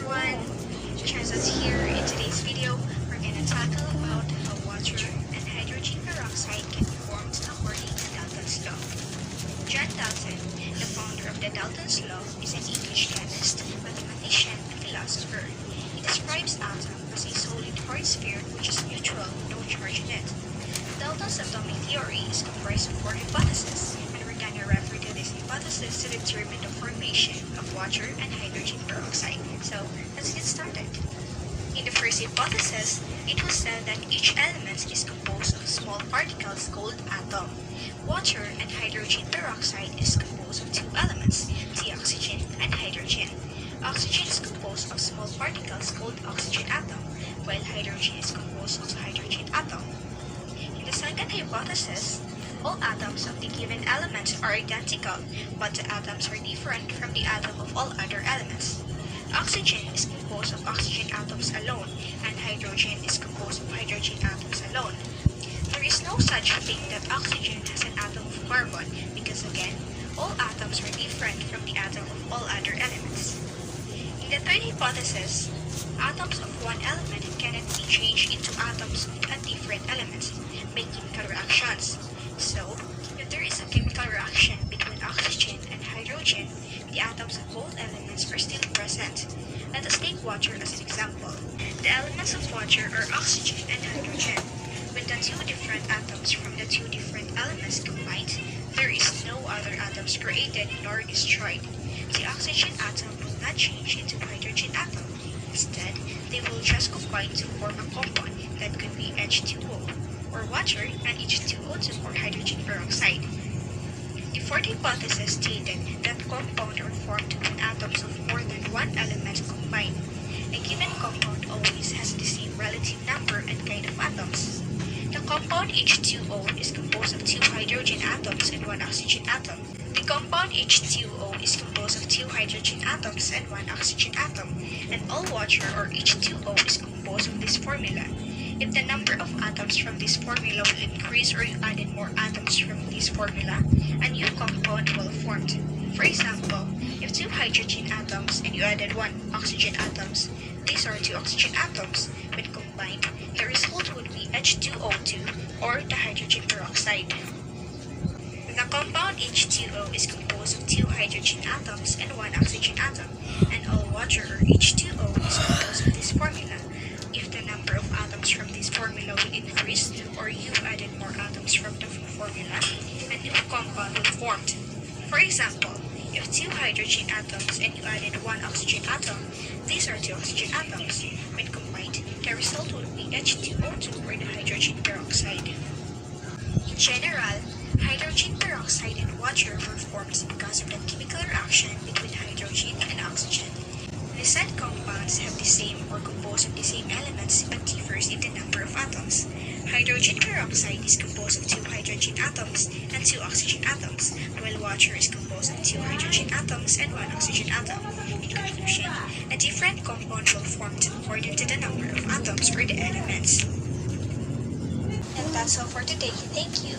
everyone, Chances here. In today's video, we're gonna tackle about how water and hydrogen peroxide can be formed according to Dalton's law. John Dalton, the founder of the Dalton's law, is an English chemist, mathematician, and philosopher. He describes atom as a solid hard sphere which is neutral with no charge in it. Dalton's atomic theory is comprised of 4 hypotheses, and we're gonna refer to these hypotheses to determine the formation of water and hydrogen peroxide. So, let's get started. In the first hypothesis, it was said that each element is composed of small particles called atom. Water and hydrogen peroxide is composed of 2 elements, the oxygen and hydrogen. Oxygen is composed of small particles called oxygen atom, while hydrogen is composed of hydrogen atom. In the second hypothesis, all atoms of the given element are identical, but the atoms are different from the atom of all other elements. Oxygen is composed of oxygen atoms alone, and hydrogen is composed of hydrogen atoms alone. There is no such thing that oxygen has an atom of carbon, because again, all atoms are different from the atom of all other elements. In the third hypothesis, atoms of one element cannot be changed into atoms of a different element by chemical reactions. So, if there is a chemical reaction between oxygen and hydrogen, the atoms of both elements are still present. Let us take water as an example. The elements of water are oxygen and hydrogen. When the 2 different atoms from the 2 different elements combined, there is no other atoms created nor destroyed. The oxygen atom will not change into hydrogen atom. Instead, they will just combine to form a compound that could be H2O, or water, and H2O2 or hydrogen peroxide. The fourth hypothesis stated that compounds are formed when atoms of more than one element combine. A given compound always has the same relative number and kind of atoms. The compound H2O is composed of 2 hydrogen atoms and 1 oxygen atom. The compound H2O is composed of 2 hydrogen atoms and 1 oxygen atom, and all water or H2O is composed of this formula. If the number of atoms from this formula will increase or you added more atoms from this formula, a new compound will form. For example, if 2 hydrogen atoms and you added 1 oxygen atoms, these are 2 oxygen atoms. When combined, the result would be H2O2 or the hydrogen peroxide. The compound H2O is composed of 2 hydrogen atoms and 1 oxygen atom, and all water or H2O is composed of this formula. If the number of atoms from this formula will increase or you added more atoms from the formula, a new compound will form. For example, if 2 hydrogen atoms and you added 1 oxygen atom, these are 2 oxygen atoms. When combined, the result will be H2O2 or the hydrogen peroxide. In general, hydrogen peroxide and water were formed because of the chemical reaction between hydrogen and oxygen. The said compounds have the same or composed of the same elements but differs in the number of atoms. Hydrogen peroxide is composed of 2 hydrogen atoms and 2 oxygen atoms, while water is composed of 2 hydrogen atoms and 1 oxygen atom. In conclusion, a different compound will form according to the number of atoms or the elements. And that's all for today. Thank you.